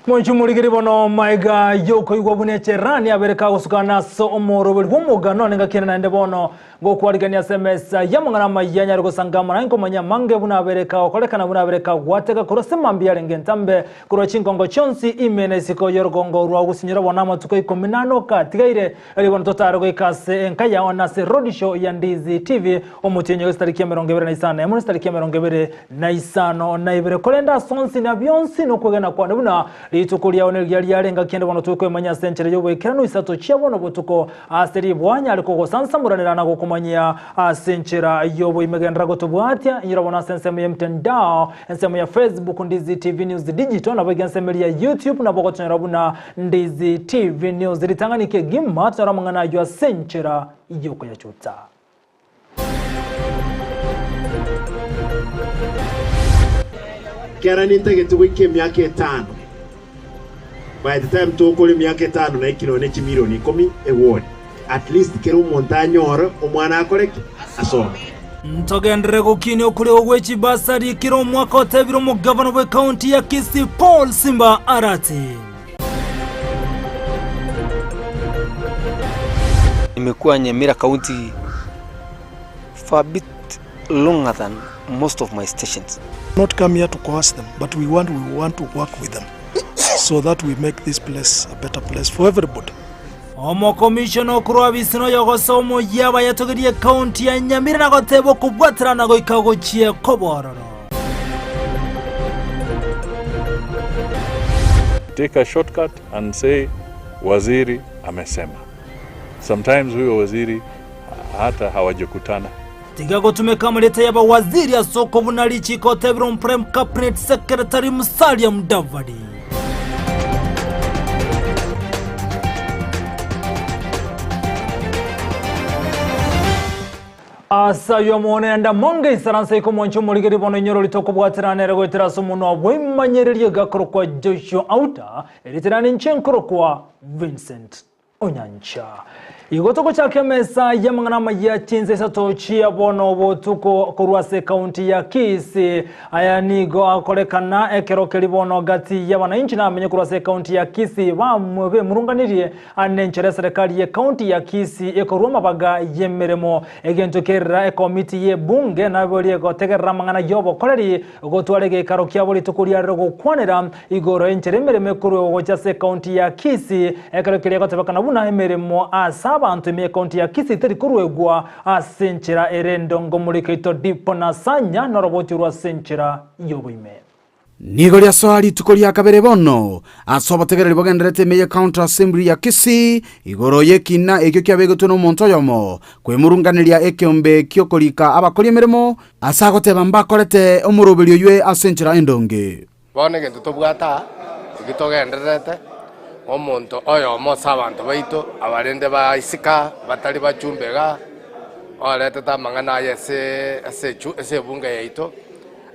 Mwenchumuligiri bono maiga yoko igwa bunecherani abereka gusukana so omoro rw'umugano nengakina nande bono ngo kwarigania SMS yamangana Amayia rwo sangama nko manya mange bunabereka okolekana bunabereka gwateka kurosema mbiare ngentambe kuro chinkongo chonsi imene siko yorgongo rwa gusinyira bona matuko 18 katigaire ali bono totaro ikase enkaya ona se road show ya Ndizi TV omutenyo stariki 25 yamuno stariki 25 na ibere kolenda sonsi na byonsi no kwegana kwa buna litukulia onelia lyalenga kende bono tuko manya century yobo ikirano Isato chiabono botuko aseri bwanya aliko go sansamuranira na kumanyia senchera yobo imegendra gotubwatia nyirabona sensemu ya mtandao ensemu ya Facebook Ndizi TV News Digital na bagensemu ya YouTube na boko tunarabuna Ndizi TV News litanganike gimma tunaramangana ywa senchera yoko ya chuta. Kera nintege tuwike miaka 5. By the time tukole miaka 5 na ikirone chimilioni 10 ewoni. At least kero montanyoro omwana akoreke asoma. Ntogendere gukini okuri ogwechi basari kiro mwaka otebiro mu governor we county ya Kisii Paul Simba Arati. Nimekuwa Nyamira County for a bit longer than most of my stations. Not come here to coerce them, but we want to work with them so that we make this place a better place for everybody. Omo commissioner okuru bisino yogosomo yaba yatogiriye county ya Nyamira na gotebo kubwatira na goikago chie kobororo. Take a shortcut and say waziri amesema. Sometimes huyo waziri hata hawajakutana. Tigago tumeka leta yaba waziri ya soko bunalichi kotebro prime cabinet secretary Musalia Mudavadi. Asa yomone anda monge isaransa iko mwanchu muligiri bono nyoro litoko bwatirane rego itiraso muno bwimanyereriye gakoro kwa Joshua Auta eritirane nchenkoro kwa Vincent Onyancha. Igotoko chake mesa yamangana Amayia Chinsa Isato chia bono botuko kurwase county ya Kisii aya nigo akolekana ekerokeli bono gati ya wananchi na amenye kurwase county ya Kisii bamwe murunganiriye anenchere serikali ya county ya Kisii ekoruma baga yemeremo egentokerera ekomiti ye bunge na boli egotegerera mangana yobo koleri gotwarege karokia boli tukuria rego kwanera igoro enchere mereme kuru gochase county ya Kisii ekerokeli gotebakana buna emeremo asa abantu me county ya Kisii teri kuruegwa asenchera erendo ngomurikeito dipo na sanya noroboti rwa senchera yoboime. Nigo lya swali tukolia kabere bono asobotegereri bogenderete meye county assembly ya Kisii igoro yekina ekyo kyabegoto no monto yomo kwemurunganiria ekyombe kyokolika abakoli emeremo asagoteba mbakorete omurobelio ywe asenchera endonge bone gento tobwata igitogenderete omonto oyo mosa abantu baito abarende ba isika batali bachumbega olete tamangana ese bunga yaito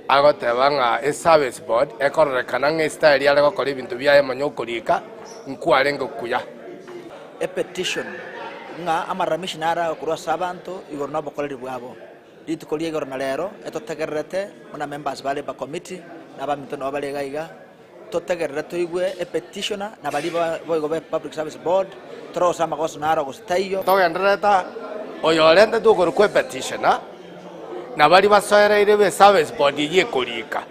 agotebanga service board ekorekana nge style yale gokora ibintu byaye manyokolika nkwarenga kuya petition nga amaramishinara kurasa abantu igorna bokoleri bwabo litukolie igorna lero etotegerete muna members bale ba committee nabamito no bale gaiga totegerere toigwe petitioner na bali boigo be public service board trosa magos naro gostayo togendereta oyorende dugoro kwe petitioner na bali basoereire be service board yekolika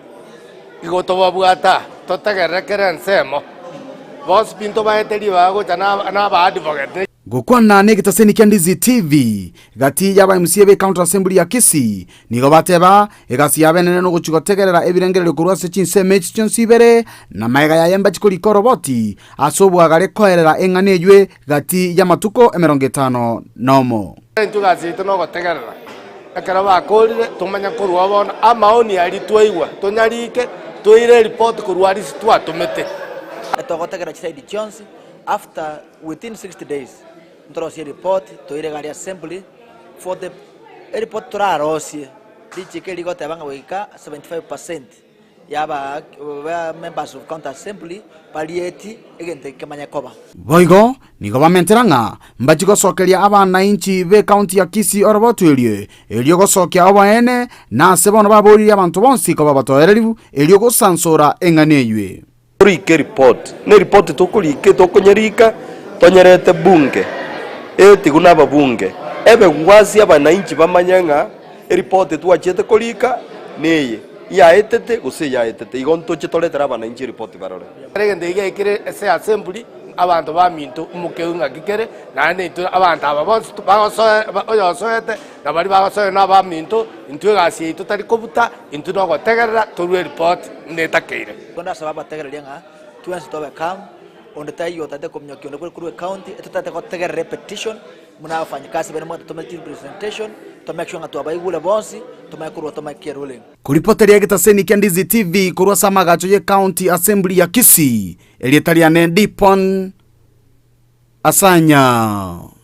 igotoba bwata totegerere kerensemo vos pinto baeteri bago na ba advocate gukwana negitaseni kya Ndizi TV gati yaba MCA be county assembly ya Kisii nigo bateba egasi yabenene no guchigotegerera ebirengerero kurwase Chinsa mechi chonsibere na maiga ya yemba chikoriko roboti asobwa gare koerera enganejwe gati ya matuko 50 nomo ntugasi itono gotegerera akara bakorire tumanya kurwa bona amaoni ali twaigwa tonyarike toire report kurwa ali twatumete etogotegerera chisaidi chonsi after within 60 days ntrosi report to ire assembly for the report turarosie dichike ligote banga wika 75% yaba members of county assembly palieti egente kemanya koba boigo nigo bamenteranga mbachiko sokelia abana inchi be county ya Kisii orobotwelie elio gosokia obaene na sebono babori abantu bonsi ko babatoereribu elio go sansora enganeywe turike report ne report tukulike tokonyerika tonyerete bunge tiguna ababunge ebe gwasi abananchi bamanyanga report twachete kulika neye yaetete guse yaetete igonto chitoletera abananchi report barore regende igekire ese assembly abantu baminto umukeunga gikere nane itu abantu ababonse bagosoete nabali bagosoe nabaminto intwe gasi itu tari kobuta intu no gotegerera turwe report netakeire konda sababu ategerera nga tuanze tobe kam onde tayo tate komnyakyo ne kuri county etate gotegerera repetition muna wafanyikazi bene mwa tumetil presentation to make sure ngatu abaigule bonsi to make kurwa to make ruling kuripoteria gitaseni kia Ndizi TV kurwa samagacho ye county assembly ya Kisii elietariane Dipon Asanya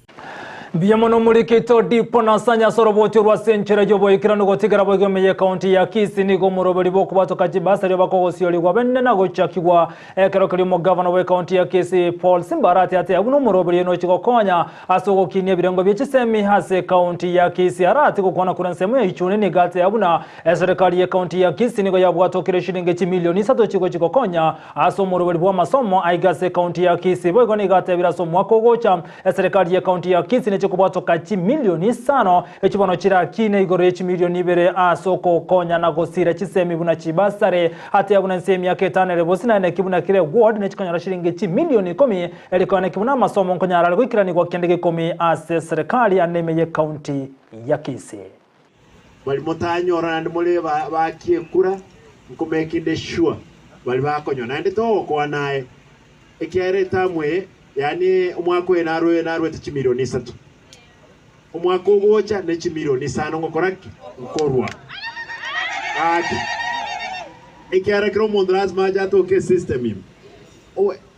Biyamono murikito Dipon Asanya soroboti rwa senchere jobo ikirano gotigara bogomeye county ya Kisii nigo muroberi boko batoka Kibasari bakogosioli gwa benne nago chakigwa ekero kirimo governor we county ya Kisii Paul Simbarati ate abuno muroberi no chigokonya asogo kinie birengo by'ekisemi hase county ya Kisii arati gukona kurensemo ya ichune ni gate abuna serikali ya county ya Kisii nigo yabwatokire shilingi 1 milioni 3 chigokonya aso muroberi bwa masomo aigase county ya Kisii bogo ni gate birasomo akogocha serikali ya county ya Kisii chikubato kachi milioni 5 echibono chira kine igoro echi milioni 2 asoko konya na gosira chisemi buna chibasare hati abuna nsemi yake 5 rebosina ne kibuna kire ward ne chikanya shilingi chi milioni 10 elikona kibuna masomo konya rali kwikirani kwa kendege 10 ase serikali anemeye county ya Kisii bali mutanyora ndi mule bakiekura nkumekinde sure bali bakonyo nandi to kwa naye ekere tamwe yani umwako enarwe tichi milioni 3 umwako wocha ne milioni 5 ngokoraki nkorwa ati ekere kro mondras maja to ke system im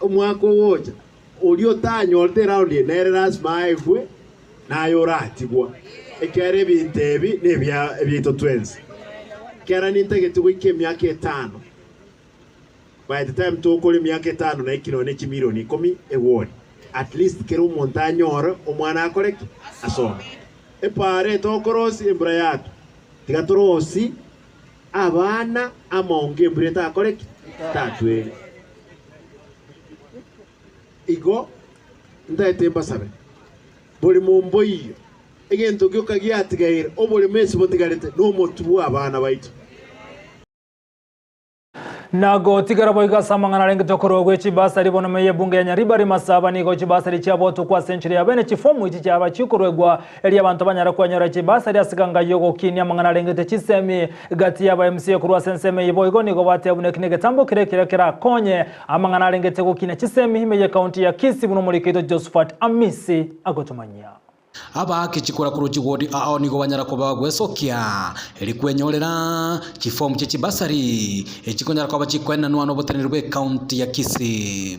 umwako wocha olio tanyo alteraundi neras maigwe nayo ratibwa ekere bintebi ne bito twins kera nintege tuwike myaka 5 by the time tokole myaka 5 na ikino ne milioni 10 ewoni at least kero montanyoro omwana akore asoma epare tokorosi embrayatu tigatorosi abana amonge embreta akore tatwe igo ndaetemba sabe boli mombo iyo egento gyokagia atigaire obole mesi botigarete no motubu abana baitu nago tigara boiga samangana renge tokoro gwe chibasari bono meye bunge ya Nyaribari masaba nigo chibasari chaboto kwa century ya bene chifomu ichi cyaba chikorwegwa eli abantu banyara kwa nyara chibasari asiganga yogo kinya mangana renge te chisemi gati ya ba MC kurwa senseme yiboigo nigo bate abune kinege tambo kirekera konye amangana renge te go kinya chisemi himeye county ya Kisii buno mulikito Josephat Amisi agotomanya aba kichikora kuruji wodi ao nigo banyara ko bagwesokia eri kwenyorera chifomu chibasari ekikonyara ko bachikwena nwano botenirwe county ya Kisii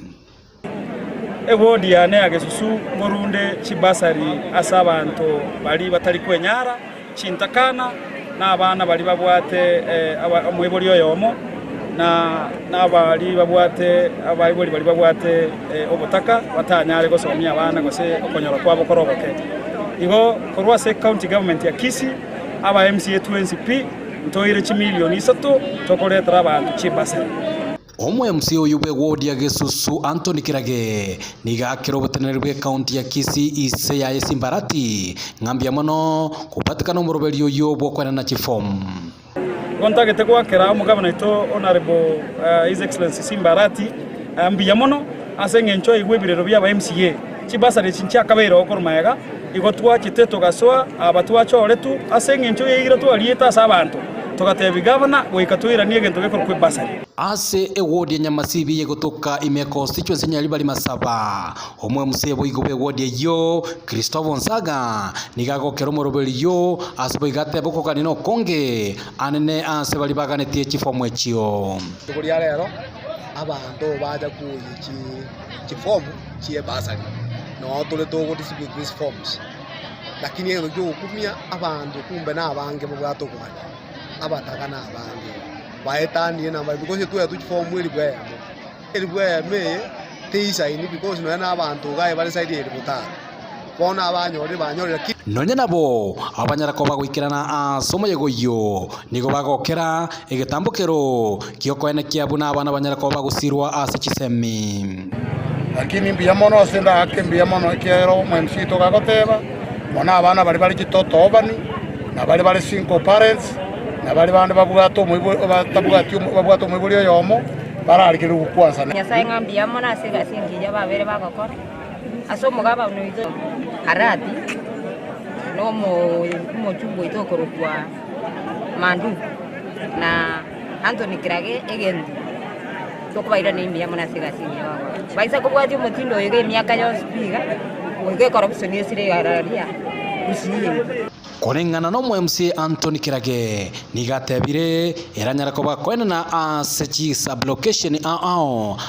ewodi yane agesusu morunde chibasari asabantu bali batari kwenyara chintakana n'abana bali babwate amwebori yoyomo n'abali babwate abayibori bali babwate obutaka batanyare gosomya abana gose okonyora kwabo koroboke igo korwa se county government ya Kisii aba MCA 20p ntoire 1 milioni 3 tokoretera abantu chibasari omwe MC uyu bwe wodi ya Gesusu Anthony Kirage niga kirobotenerwe county ya Kisii ise ya Simbarati ngambia mono kupatikana umurobelio yo bwo na chifom kontagete kwa kera mugabana ito honorable his excellency Simbarati ambia mono asenge ncho igwebirero bya MCA chibasari chincha kabero okormayaga igotwa kiteto gaswa abatwa choretu asenge ncho yigira to alieta sabantu togatebi governor goikatwira niye gento gekor kwe basari ase ewodi nyamasibi yegotoka ime constituency Nyaribari masaba omwe musebo igobe wodi yo Christopher Nsaga nigago keromorobeli yo asbo igate boko kanino konge anene ase bali baganetie chifomu echio tukulia lero abantu baja kuyichi chifomu chie basari no tole togo disibit these forms lakini eno jo kumia abantu kumbe na abange bwato kwani abataka na abange baetani na ba because tu ya tu form eli bwe me teisa ini because no na abantu gae bali side eli buta bona abanyore banyore nonya nabo abanyarako bagwikirana asomo yegoyo nigo bagokera igetambukero kiokoene kiabuna abana abanyarako bagusirwa ase chisemi lakini mbia mono asenda ake mbia mono kiero mwemsito gagoteba mona abana bali kitoto obani na bali single parents na bali bande babwato babwato mwibulio yomo bararikira gukwansa nyasaye ngambia mona asiga singija babere bagokora asomo gaba noizo arati no mo chumbo itokoro kwa mandu na Anthony Krage again tokubaira ni mbia mona asiga singija baba baisa kubwati mutindo yege miaka yose biga wege corruption yesire araria Gusii konengana no MC Anthony Kirage nigatebire eranyarako bakwena na asechi sublocation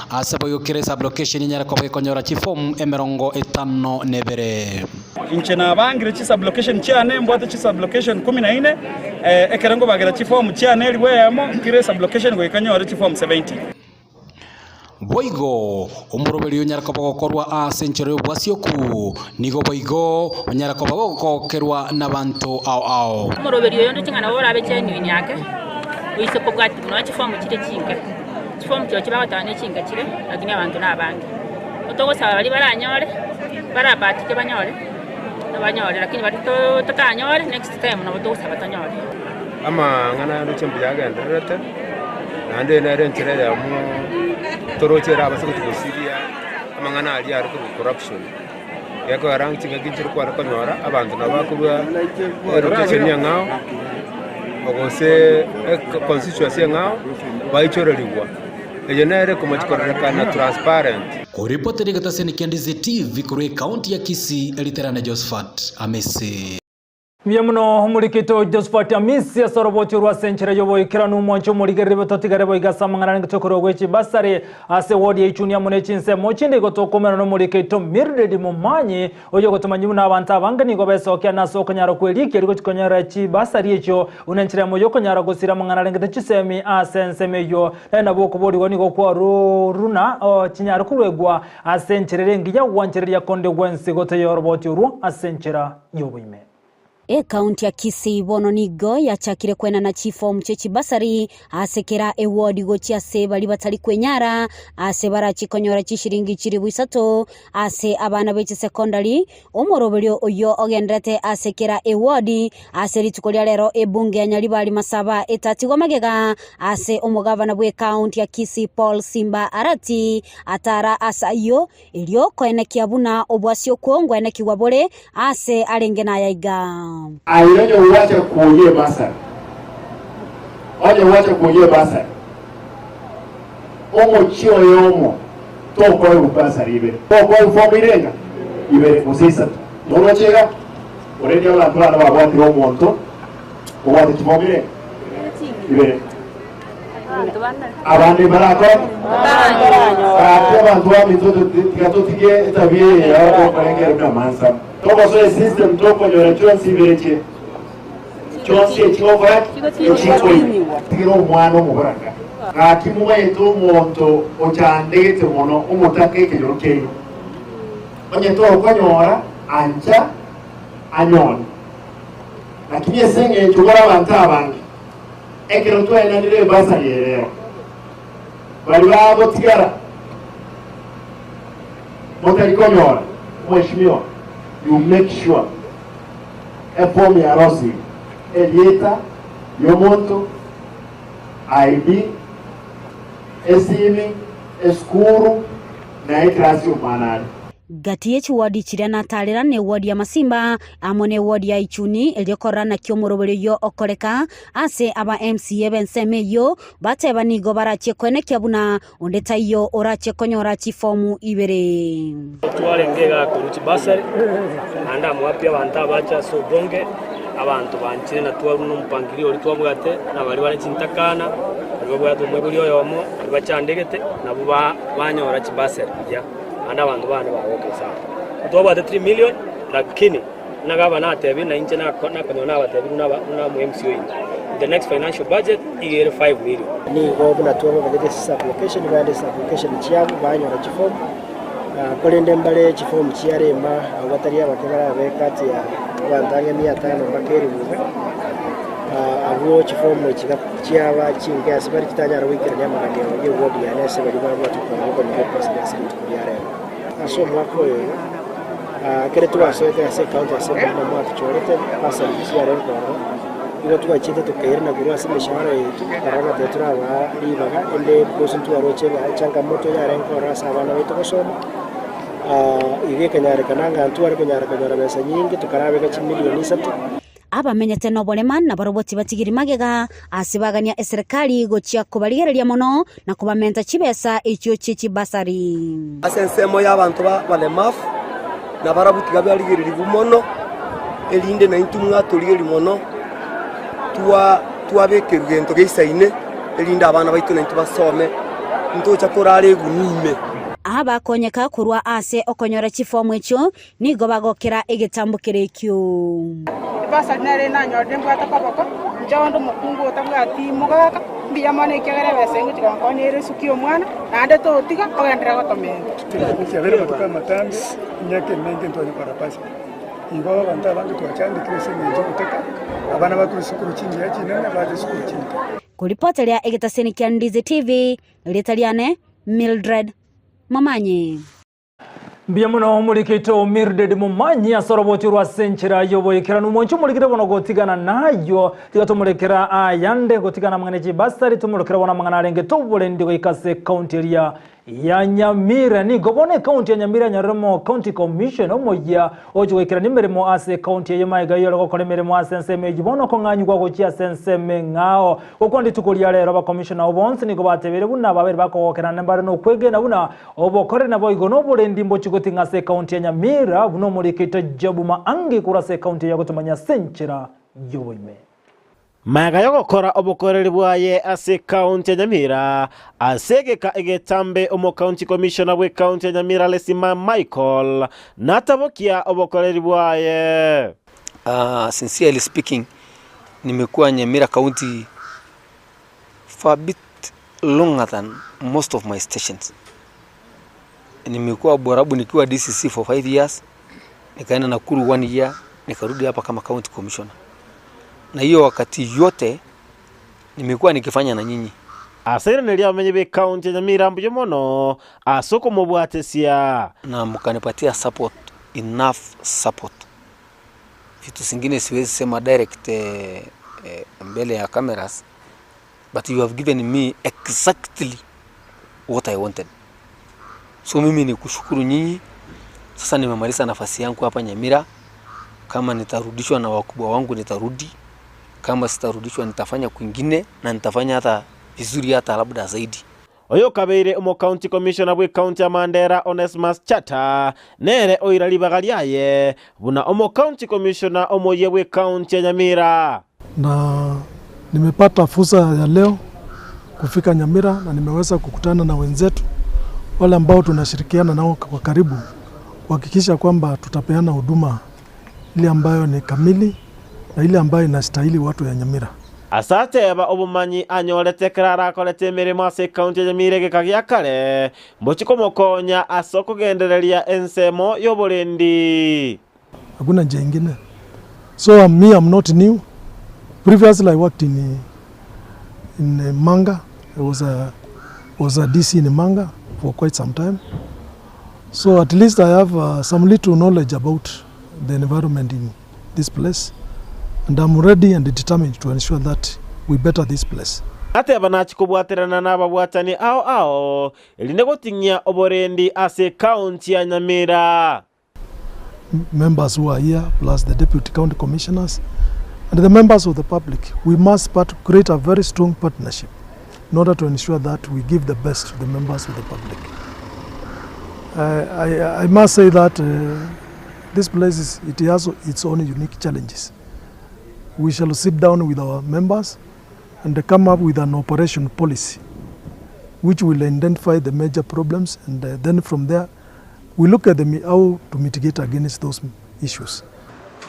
asaboyokere sublocation nyarako bakonyora chifom emerongo 5 nebere inche na bangire chi sublocation cyane mbwate chi sublocation 14 ekerengo bagira chifom cyane liwemo kire sublocation go ikanyora chifom 70 boigo umuroberi onyarako bagokorwa asenchero bwasioku nigo boigo onyarako bagokokerwa nabantu ao umuroberi yondo chingana bora abechenyini yake uise pobwati muno chifomu chire chinga chifomu cyo kibagatanye chinga chire lakini abantu nabangi otogosaba bali baranyore barapatike banyore nabanyore lakini bali tokanyore next time nabo togosaba tanyore ama ngana ndo chembu yagenda rete nande na rentere ya mu torochera abase kutusiria amangana ali ari corruption yako arang chinga ginchiro kwa konyora abantu nabakubwa rotation yangao ogose constituency yangao baichoreliwa ejenere kumachikoreka na transparent kuripoti rigataseni Ndizi TV kuri county ya Kisii eliterana Josephat Amesi Viamuno murikito Josephat Amisi asoroboti rwa senchera yobo ikiranu mwancho murigere batotigare boigasa mangana ngitokoro gwechi basare ase wodi ya ichunia mune Chinsa mochinde gotokomera no murikito mirredi mumanyi oyo gotomanyi na abantu abangani go besokya naso kanyaro kwelike liko chikonyara chi basari echo unenchira moyo konyara gosira mangana ngite chisemi asensemeyo na boko bodi goni go kwa runa chinyara kurwegwa asencherere ngiya wancherere ya konde gwensi goteyo roboti ru asenchera yobo ime Kaunti ya Kisii bono nigo yachakire kwena na chifo mchechi basari asekera ewodi gochi ase bali batali kwenyara ase barachi konyora chishiringi chiri Isato ase abana bechi secondary umorobelio oyo ogendrete asekera ewodi ase litukolia lero ebunge ya Nyalibali masaba etatigo magega ase umugavana bwe kaunti ya Kisii Paul Simba Arati atara asayo ilio kwena kiabuna obwasio kuongwa na kiwabole ase alengena yaiga Ayonya uwache kuoye basari. Onya uwache kuoye basari. Omo chio yomo. Toko yu basari ibe. Toko yu fomu irenga. Ibe Isato. Nono chega. Oredi ya tulana wabwati romo onto. Wabwati chifomu irenga. Ibe. Abandi barako. Kati abantu wa mitoto tikato tige tabie ya wako kalengere na mansa. Toko so system toko nyora chonsi ibereche. Chonsi echiko echiko tigiro mwana mubaranga. Kati muwetu monto ochandegete mono umutake kejokeyo. Onye toko nyora anja anyoni. Lakini esenge chugora bantabangi. Ekero tuena nile basa yerero. Bali babo tigara. Motariko nyora. Mheshimiwa, you make sure form ya rosi elieta yomonto ID esimi eskuru na ikrasi umanani Gati echi wadi chiriana talera ne wadi ya Masimba amone wadi ya Ichuni eliokora na kiomorobele yo okoreka ase aba MCA benseme yo bateba nigo barache kwene kiabuna ondeta yo orache konyora chifomu ibere twalengega kuruchi basari anda mwapya banta bacha so bonge abantu banchire na twaruno mpangilio litwabwate na bali bale chintakana bwabwate mwebulio yomo bachandegete na buba banyora chibasari ya anda abantu bana bawoke sana toba 3 million lakini nagaba na tebi na inche na konyona batebi na mu MCO the next financial budget igere 5 million ni go buna toba bagete sublocation bande sublocation chiabu banyo na chifomu Kolende mbale chifomu chiarema watari abakebara bekati ya bantange 500 bakeri buga abo chifomu chiaba chinga sibari kitanyara wikira nyamagane yo wodi ya nese bari baba tukaba ko ni president tukuriare aso mwako yo kere tuwasoete ase county assembly na mwatu chorete pasa chiare ko ilo tukachite tukaira na guru ase mishahara yetu karanga tetura ba libaga ende bosuntu aroche ba changamoto ya renko rasa bana wetu kusoma iwe kanyare kananga antuare kanyare kanyara pesa nyingi tukarabe ka milioni 3 abamenyete no bolema na baroboti batigiri magega asibagania serikali gochia kubaligereria mono na kubamenta chibesa ichio chichi basari asensemo y'abantu balemafu na barabutiga baligiriri bumono elinde na intumwa toligeri mono tuabeke rugento geisaine elinde abana baitu na intubasome ntocha korare gunime aba konyeka kurwa ase okonyora chifomu echo nigo bagokera igitambukire ikyo basa nare na nyode mbata kabako njondo mukungu otabwati mugaka biya mane kyagere besengu tikonko nere sukio mwana nande to tiga ogendera gotomenda cyabere batuka matambi nyake menge ntoni parapasi ibo banta bantu twachandi krese nje kuteka abana bakurisukuru chingi yachi nene baje sukuru chingi kuripotelia egitaseni kya Ndizi TV litaliane Mildred Mamanye Biamuno mulikito Mildred Mamanye asoroboti rwa senchira yoboyekera numoncho mulikire bono gotigana nayo tigatomulekera ayande gotigana mangane chibasari tumulekera bona mangana renge tobole ndigo ikase county ya Nyamira ni gobone county ya Nyamira Nyaremo county commission omoya ojuwekera nimeremo ase county ya Maiga yoro gokolemeremo ase nseme jibono konganyugwa gochia senseme ngao okwandi tukulia lero ba commissioner obonse ni gobatebere buna babere bakogokera nambare no kwege na buna obokore nabo igono bole ndimbo chigoti ngase county ya Nyamira buno mulikito jabuma angi kurase county ya gotumanya senchira yoboime Maga yogokora obukoreri bwaye ase county ya Nyamira asegeka egetambe omo county commissioner we county ya Nyamira Lesima Michael natabokia obukoreri bwaye. Sincerely speaking, nimekuwa Nyamira County for a bit longer than most of my stations. Nimekuwa Borabu nikiwa DCC for 5 years, nikaenda Nakuru 1 year, nikarudi hapa kama county commissioner. Na hiyo wakati yote nimekuwa nikifanya na nyinyi. Asere nelia amenyebe county ya Nyamira mbuyo mono asoko mobwatesia na mkanipatia support, enough support. Vitu zingine siwezi sema direct mbele ya cameras, but you have given me exactly what I wanted. So mimi ni kushukuru nyinyi. Sasa nimemaliza nafasi yangu hapa Nyamira. Kama nitarudishwa na wakubwa wangu nitarudi. Kama sitarudishwa nitafanya kwingine na nitafanya hata vizuri hata labda zaidi. Oyo kabeire omo county commissioner we county ya Mandera Onesmus Chata nere oira libagaliaye buna omo county commissioner omo yewe county ya Nyamira. Na nimepata fursa ya leo kufika Nyamira na nimeweza kukutana na wenzetu wale ambao tunashirikiana nao kwa karibu kuhakikisha kwamba tutapeana huduma ile ambayo ni kamili na ile ambayo inastahili watu ya Nyamira. Asate aba obumanyi anyolete krara kolete mirimo ase county ya Nyamira gekagia kare mbochiko mokonya asoko gendereria ensemo yoborendi. Hakuna njia nyingine. So I'm not new. Previously I worked in Manga. I was a DC in Manga for quite some time. So at least I have some little knowledge about the environment in this place. And I'm ready and determined to ensure that we better this place. Ate abanachi kubwaterana n'ababwatani ao elinegotinya oborendi ase county ya Nyamira. Members who are here plus the deputy county commissioners and the members of the public, we must create a very strong partnership in order to ensure that we give the best to the members of the public. I must say that this place it has its own unique challenges. We shall sit down with our members and come up with an operation policy which will identify the major problems, and then from there we look at how to mitigate against those issues.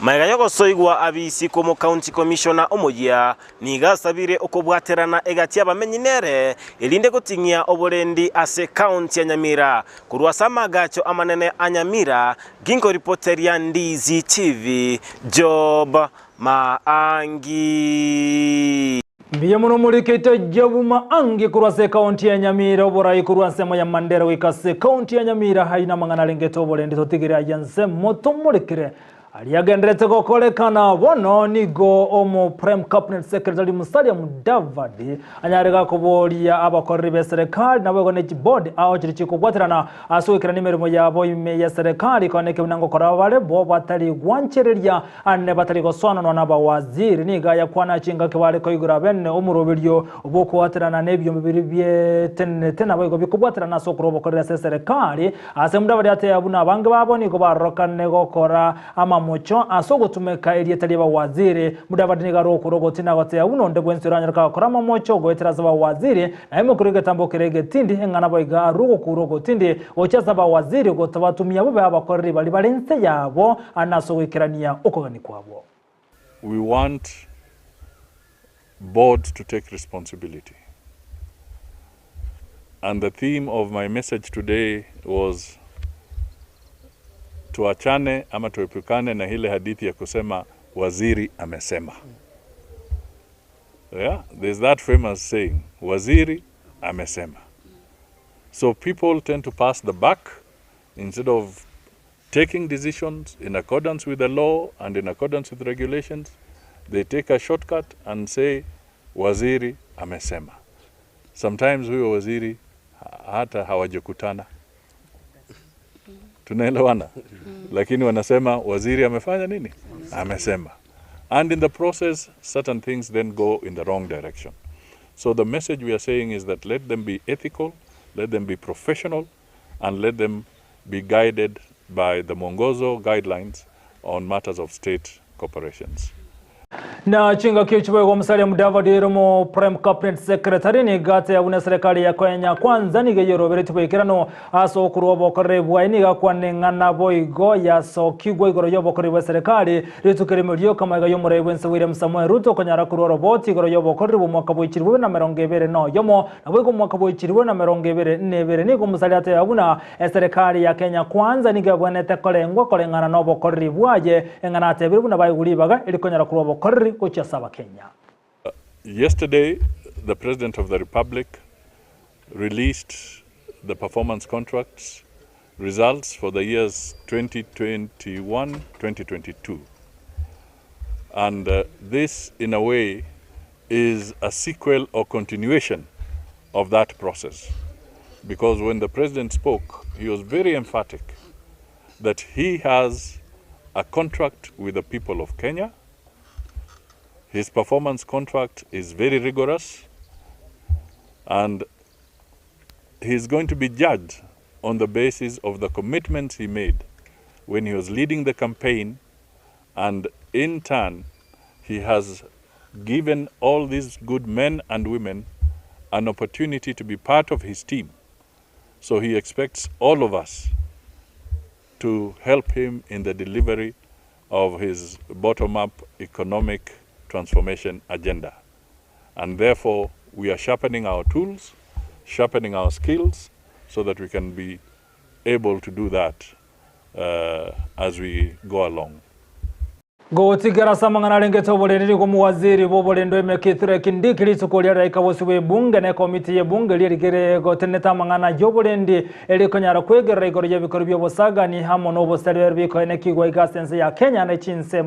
Maiga yogosoigwa abisi komo county commissioner Omoyia nigasabire okobwaterana egati abamenyinere elinde gutingia oborendi ase county ya Nyamira kurwa samagacho amanene anyamira ginko reporter ya Ndizi TV Job Maangi Mbiye muno mulikete Job Maangi kurwase county ya Nyamira oborai kurwase ya Mandera wikase county ya Nyamira haina mangana lengeto oborendi totigire ajanse moto mulikire aliagenderete kokolekana bono nigo omo prime cabinet secretary Musalia Mudavadi anyarega kubolia abakorri be serikali na bego neji board aho kiri kubwatirana asukira nimerimo yabo ime ya serikali koneke binango korabale bo batali gwanchereria anne batali goswana na bawaziri niga yakwana chinga kibale koigura benne omurobiryo oboko watirana nebyo bibiri bye tena bego bikubwatirana sokuro bokorera serikali ase Mudavadi ate abuna bange babo nigo barokane gokora ama mocho asogo tumeka elietali ba waziri Mudavadi nigaro kurogotina gote uno ndegwensiranya kakorama mocho goeteraza ba waziri na imo kurege tambo kerege tindi engana boiga rugo kurogotindi ochaza ba waziri gotabatumia bobe abakorri bali balense yabo anasogikirania okogani kwabo. We want boards to take responsibility, and the theme of my message today was tuachane ama tuepukane na ile hadithi ya kusema waziri amesema. Yeah, there's that famous saying, waziri amesema. So people tend to pass the buck instead of taking decisions in accordance with the law and in accordance with regulations. They take a shortcut and say waziri amesema. Sometimes huyo waziri hata hawajakutana. Tunaelewana, lakini wanasema waziri amefanya nini? Amesema. And in the process, certain things then go in the wrong direction. So the message we are saying is that let them be ethical, let them be professional, and let them be guided by the Mwongozo guidelines on matters of state corporations. Na chinga kichwe kwa Musalia Mudavadi romo prime cabinet secretary ni gate ya una serikali ya Kenya kwanza ni geyoro bereti boikirano aso kurobo korebu aini ga kwanengana boigo ya so kigwe igoro yobo korebu serikali ritukiremulio kama ga yomure wense William Samuel Ruto kanyara kuro roboti igoro yobo korebu mwaka boichirwe na merongebere no yomo na boigo mwaka boichirwe na merongebere nebere ni ko Musalia te abuna serikali ya Kenya kwanza ni gabwanete kolengwa kolengana no bokorebu aje engana tebiru na bayigulibaga ili konyara kurobo korebu Yesterday, the President of the Republic released the performance contracts results for the years 2021-2022. And this, in a way, is a sequel or continuation of that process. Because when the President spoke, he was very emphatic that he has a contract with the people of Kenya. His performance contract is very rigorous, and he's going to be judged on the basis of the commitments he made when he was leading the campaign, and in turn, he has given all these good men and women an opportunity to be part of his team. So he expects all of us to help him in the delivery of his bottom-up economic transformation agenda. And therefore, we are sharpening our tools, sharpening our skills, so that we can be able to do that as we go along. Gotigara samangana lengeto boleriri ko muwaziri bo bolendo emekithre kindikiri tukolia raika boswe bunge ne komiti ye bunge lirigere go teneta mangana jobolendi elikonyara kwegera igoro ye bikoro byo bosaga ni hamo no bosalwer biko ene kigwa igasense ya Kenya na Chinsa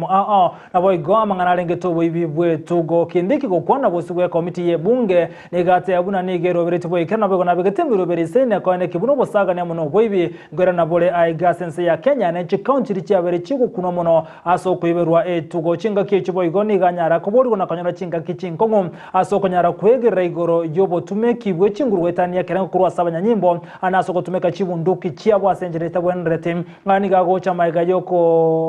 na boy go mangana lengeto bo ibibwe tugo kindiki go kwana boswe komiti ye bunge negate abuna nigero bereti boy kana bego na begetembiro berisene ko ene kibuno bosaga ne mono boibi gwera na bole igasense ya Kenya na county richa berichigo kuno mono aso kwiberu tugo chinga kichibo igoni ganyara kubori na kanyara chinga kichinkongo aso kanyara kwegera igoro yobo tumeki bwe chingurwe tania kerengo kurwa sabanya nyimbo anaso kutumeka chibunduki chiabo asenjereta bwenrete ngani gago cha maiga yoko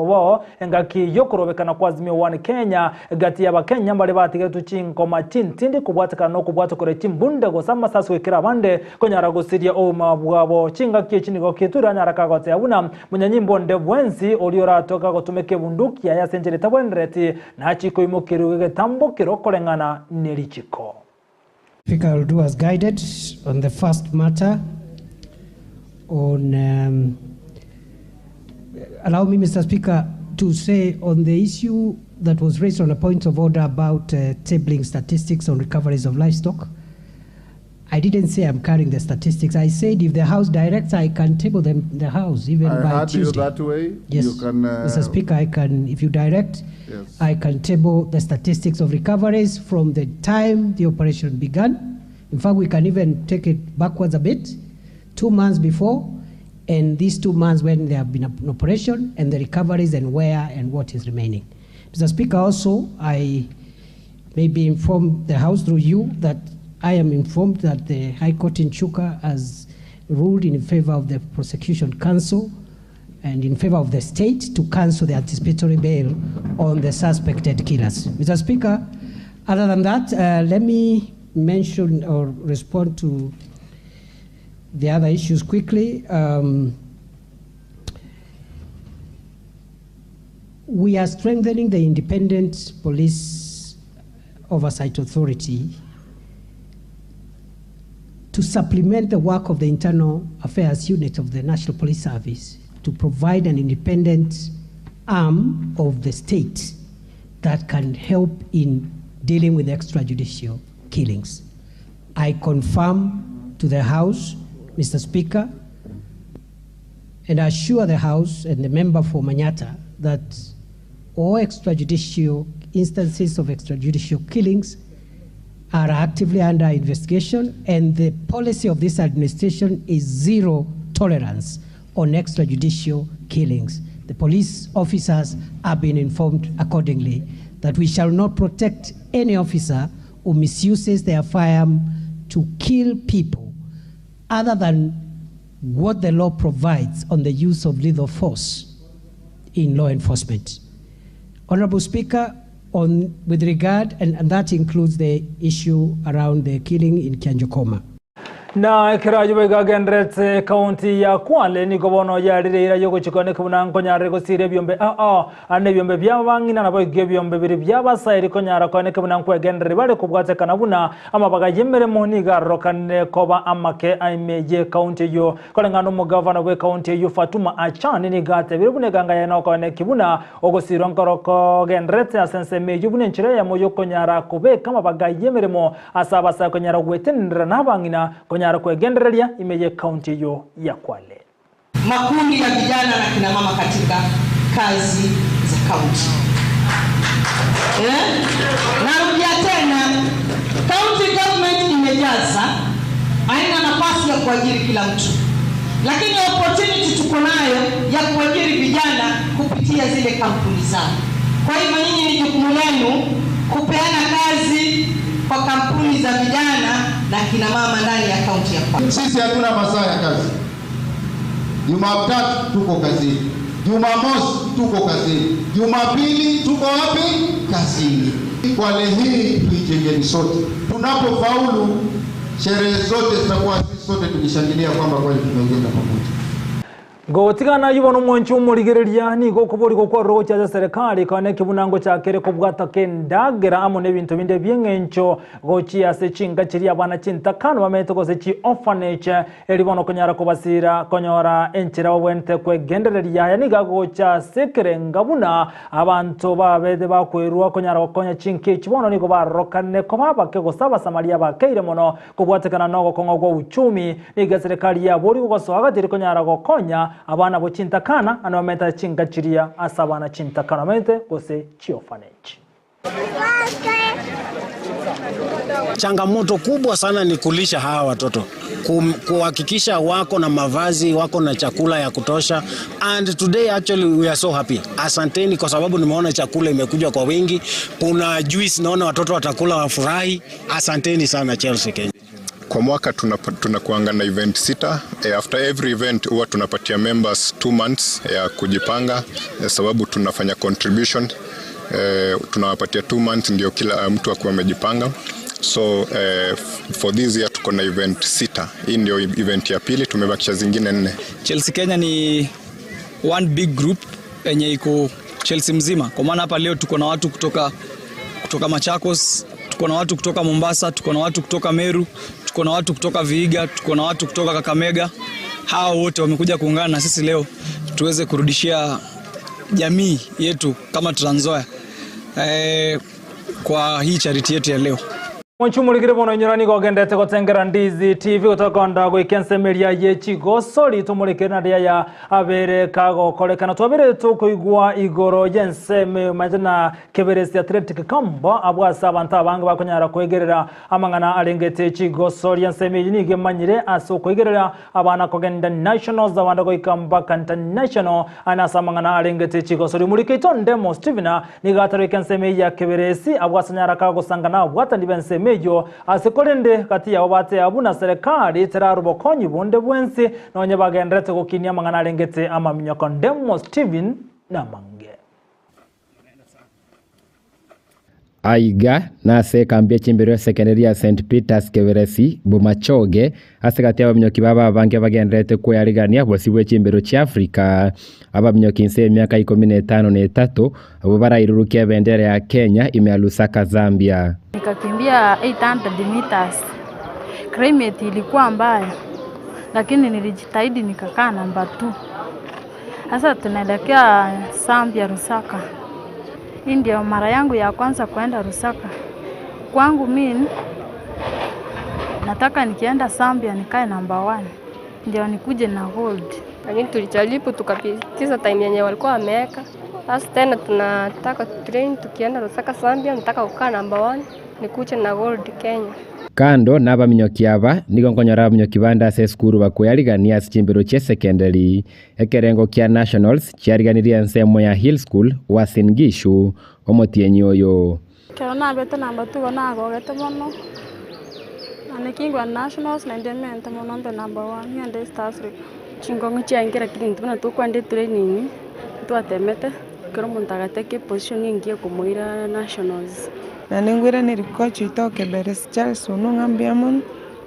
wo engaki yokorobekana kwazimio one Kenya gati ya Kenya mbale batiga tuchinko matintindi kubwatika no kubwata kore timbunde go sama sasu wekira bande konyara go siria o mabwabo chinga kichini go kitura nyara kagote abuna munyanyimbo ndebwenzi oliora toka go tumeke bunduki ya senjere tabwenreti na chiko imokiru getambokiro kolengana nerichiko. Speaker will do as guided on the first matter on allow me, Mr. Speaker, to say on the issue that was raised on a point of order about tabling statistics on recoveries of livestock. I didn't say I'm carrying the statistics. I said if the House directs, I can table them in the House even by Tuesday. I heard you that way. Yes, you can, Mr. Speaker, I can, if you direct, yes. I can table the statistics of recoveries from the time the operation began. In fact, we can even take it backwards a bit, 2 months before, and these 2 months when there have been an operation, and the recoveries and where and what is remaining. Mr. Speaker, also, I maybe inform the House through you that I am informed that the High Court in Chuka has ruled in favor of the Prosecution Council and in favor of the state to cancel the anticipatory bail on the suspected killers. Mr. Speaker, other than that, let me mention or respond to the other issues quickly. We are strengthening the independent police oversight authority to supplement the work of the Internal Affairs Unit of the National Police Service to provide an independent arm of the state that can help in dealing with extrajudicial killings. I confirm to the House, Mr. Speaker, and I assure the House and the member for Manyata that all extrajudicial instances of extrajudicial killings are actively under investigation, and the policy of this administration is zero tolerance on extrajudicial killings. The police officers have been informed accordingly that we shall not protect any officer who misuses their firearm to kill people other than what the law provides on the use of lethal force in law enforcement. Honorable Speaker, with regard, and that includes the issue around the killing in Kianjokoma. Na kirajuwe gagenrete kaunti ya Kwale ni gobono ya ririra yogo chikone kubuna nkonyare go sire byombe ane byombe byabangina nabo byombe biri byabasayiri konyara kone kubuna nkwegendere bale kubwate kanabuna amabaga yemere moni garokane koba amake aimeje kaunti yo kolengano mu governor we kaunti yo Fatuma Achani ni gate birubune ganga ya nokone kibuna ogosiro nkoroko genrete asense meje bune nchire ya moyo konyara kube kama baga yemere mo asaba sa konyara gwetenera nabangina nyara kwegenderelia imeje kaunti yo ya Kwale. Makundi ya vijana na kina mama katika kazi za kaunti. Narudia tena, county government imejaza, haina nafasi ya kuajiri kila mtu. Lakini opportunity tuko nayo ya kuajiri vijana kupitia zile kampuni zao. Kwa hivyo nyinyi ni jukumu lenu kupeana kazi kwa kampuni za vijana na kina mama ndani ya kaunti ya Kwale. Sisi hatuna masaa ya kazi. Jumatatu tuko kazini. Jumamosi tuko kazini. Jumapili tuko wapi? Kazini. Kwale hii tuijengeni sote. Tunapofaulu sherehe zote zitakuwa sisi sote tukishangilia kwamba kweli tumejenga pamoja. Gotigana yubono mwanchu murigereria ni gokubori gokwa roho cha serikali kane kibunango cha kere kubwata kendagera amone bintu binde byengencho gochia se chinga chiri abana chintakano bameto go se chi orphanage elibono konyara kubasira konyora enchira wente kwegendereria yani gagocha sekere ngabuna abantu babede bakwerua konyara gokonya chinke chibono ni go barokane ko babake gosaba samaria bakeire mono kubwatekana nogo kongo go uchumi ni serikali ya bori go soaga tiri konyara gokonya abana bo chintakana anometa chinga chiria asabana chintakana mente kose chiofanage. Changamoto kubwa sana ni kulisha hawa watoto, kuhakikisha wako na mavazi, wako na chakula ya kutosha, and today actually we are so happy. Asanteni kwa sababu nimeona chakula imekuja kwa wingi, kuna juice naona watoto watakula wafurahi. Asanteni sana Chelsea Kenya. Kwa mwaka tunakuanga na event 6. After every event huwa tunapatia members 2 months ya kujipanga, sababu tunafanya contribution. Tunawapatia 2 months ndio kila mtu akuwa amejipanga. So for this year tuko na event 6. Hii ndio event ya pili, tumebakisha zingine 4. Chelsea Kenya ni one big group yenye iko Chelsea mzima, kwa maana hapa leo tuko na watu kutoka Machakos, tuko na watu kutoka Mombasa, tuko na watu kutoka Meru, tuko na watu kutoka Vihiga, tuko na watu kutoka Kakamega. Hao wote wamekuja kuungana na sisi leo tuweze kurudishia jamii yetu kama Trans Nzoia kwa hii charity yetu ya leo. Onchumulikire bono nyurani gogendete gotengera Ndizi TV utokonda gwikensemeria yechigosori tumulikire na ya abere kago kolekana twabere tukuigwa igoro yenseme majana keberesi Athletic Kamba abwasa abantu abange bakonyara kwegerera amangana arengete chigosori yenseme yinige manyire aso kwegerera abana kogenda nationals abanda goikamba international anasa mangana arengete chigosori mulikito ndemo Stevena nigatare kenseme ya keberesi abwasa nyara kago sangana bwatandi benseme mejo asekolende kati ya wabate abuna serikali terarubo konyi bunde bwensi na onye bagendrete kukinia mangana rengete ama minyoko Ndemo Steven na mange. Aiga na sekambia chimbero secondary ya St Peters Keveresi Bomachoge asekati abamnyoki baba bange bagendrete kuyarigania bwasiwe chimbero cha Afrika abamnyoki nse miaka 15 abo barairurukia bendera ya Kenya imealusaka Zambia. Nikakimbia 800 meters. Climate ilikuwa mbaya, lakini nilijitahidi nikakaa namba 2. Sasa tunaelekea Zambia Lusaka. Hii ndio mara yangu ya kwanza kwenda Lusaka. Kwangu mimi nataka nikienda Zambia nikae namba 1. Ndio nikuje na gold. Lakini tulijaribu tukapitiza time yenye walikuwa wameweka. Sasa tena tunataka train tukienda Lusaka Zambia, nataka kukaa namba 1 nikuje na gold Kenya. Kando naba minyoki aba nigongonyora minyoki banda se skuru bakwyarigania chimbero che secondary ekerengo kia nationals chiariganiria nsemo ya Hill School wa Singishu omotienyi oyo Kerona beta namba 2 na gogete mono anekingwa nationals na ndementa mono mbe namba 1 yande East Africa chingongo chiangira kirintu na tukwande training twatemete kero muntagateke position ingie kumuira nationals na ningwira ni coach itoke beres Charles unungambia mon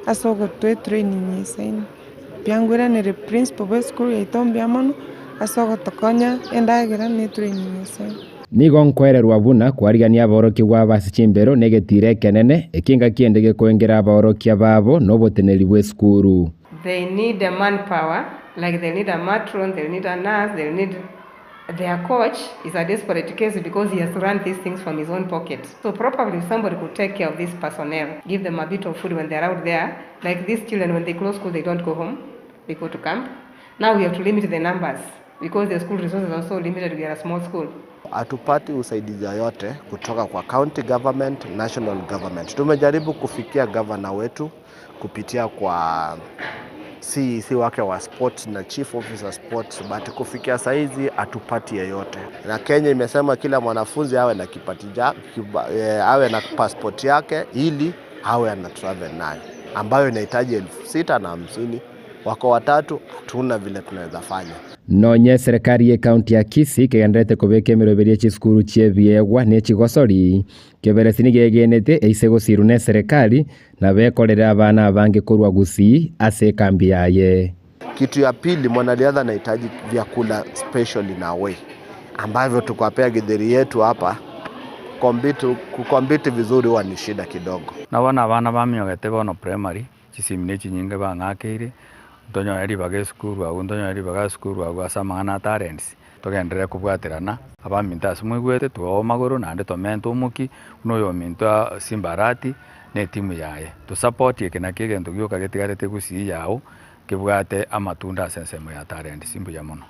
asoko twe training yesen piangwira ni principal of school itombia mon asoko tokonya endagira ni training yesen nigongkwererwa buna kwarigania aboroki wa basichimbero negetire kenene ekinga kiendege kwengera aboroki babo noboteneri bwe skuru. They need a manpower, like they need a matron, they need a nurse, they need their coach is a desperate case because he has run these things from his own pocket. So probably somebody could take care of this personnel, give them a bit of food when they're out there. Like these children, when they close school, they don't go home, they go to camp. Now we have to limit the numbers because the school resources are so limited, we are a small school. Hatupati usaidizi yote kutoka kwa county government, national government. Tumejaribu kufikia governor wetu kupitia kwa si wake wa sports na chief officer sports, but kufikia saizi hatupati yote. Na Kenya imesema kila mwanafunzi awe na awe na passport yake ili awe ana travel nayo, ambayo inahitaji 650. Wako watatu, hatuna vile tunaweza fanya. Nonye serikali ya kaunti ya Kisii kegendete kubeke miroberie chiskuru chiebiegwa ne chigosori keberesini gegenete eisego sirune serikali na bekorera abana abange korwa Gusii ase kambi yaye. Kitu ya pili, mwanariadha anahitaji vyakula special in a way ambavyo tukawapea githeri yetu hapa kukompiti vizuri huwa ni shida kidogo. Na wana abana bamyogete bono primary chisimine chinyinge bang'akeire tonyo eri bage skuru au tonyo eri baga skuru au asamana talents togendere kubwaterana abaminta simwegwete tuo magoro nande tomento umuki unoyo minta simbarati ne timu yaye to support yekena kigento gyoka getigarete Gusii yao kibwate amatunda sensemo ya talent simbu ya mono.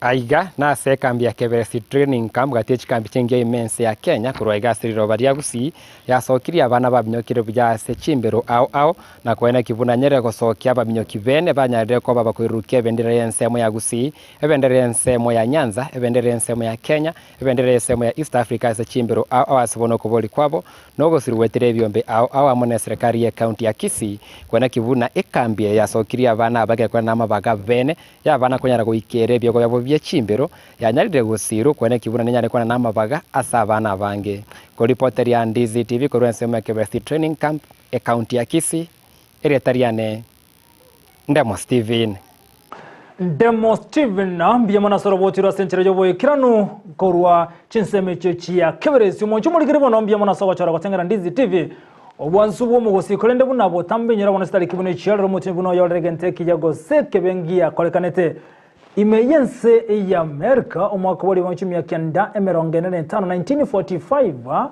Aiga na sekambi ya Keveresi training camp gatechi kambi chengia imense ya Kenya kurwa igasiriro baria Gusii yasokiria abana babnyokire bya se chimbero au na kwena kivuna nyere gosokia babnyoki bene banyarire ko babakwirukia bendera yensemo ya Gusii ebendera yensemo ya Nyanza ebendera yensemo ya Kenya ebendera yensemo ya East Africa se chimbero au asibono kuboli kwabo nogo sirwetere byombe au amone serikali ya county ya Kisii kwena kivuna ikambi yasokiria abana bage kwena mabaga bene ya abana konyara goikere byo yabo chimbero yanyarire Gusii kwene kivuna nyare kwana namabaga asa abana bange ko reporter ya Ndizi TV ko rwensemo ya Keveresi training camp e county ya Kisii ere tariane Ndemo Steven. Demo Steven ambia mana sorobotira senchera jobo ikiranu korwa Chinsa chia keberesi umoncho muri bono ambia mana soba chara gotengera Ndizi TV obwansu bwo mugosi kolende buna botambe nyira bono stari kibune chero muti buno yoregente kijago seke bengia kolekanete imeyense ya Amerika omwaka wali wanchu myakenda emerongene 1945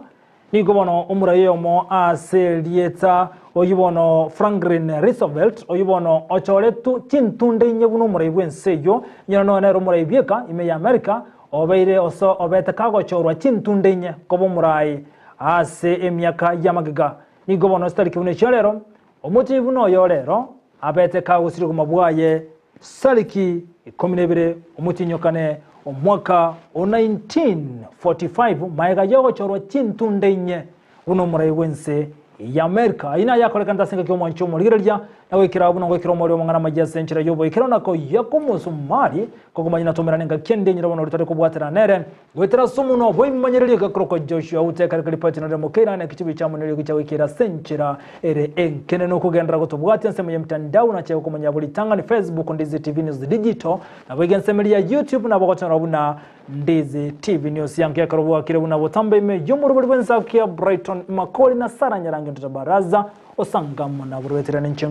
nigo bono umurayo mo aselieta oyibono Franklin Roosevelt oyibono ochoretu tintunde nyebuno muraibwe nseyo nyina no nero muraibieka ime ya Amerika obeire oso obeta kago chorwa tintunde nye kobo murai ase emyaka yamagiga nigo bono stari kibune chalero omuti buno yorero abete kago siri kumabwaye saliki 12 omuti nyokane omwaka o 1945 maiga yogo chorwa tintunde nye uno muraibwe nse ya Amerika ina yakolekanta senga kyo mwancho muligerya nawe kirabu ngo kiro muri omangana majya senchira yobo ikirona ko yakumusumari ko kumanyina tomera nenga kende nyira bono rutare kubwatira nere wetera sumuno boy manyerere ka kroko Joshua uteka kalipati na mukera na kichibi cha munere gichawe kira senchira ere enkene no kugendera ko tubwati nseme mtandao na cyo kumanya buli tanga ni Facebook Ndizi TV News Digital na bwegensemeli ya YouTube na bokotana buna Ndizi TV News yanke karobo kire buna botambe me yumuru bwenza kia Brighton makoli na sara nyarange tutabaraza osangamo na burweterane nchenko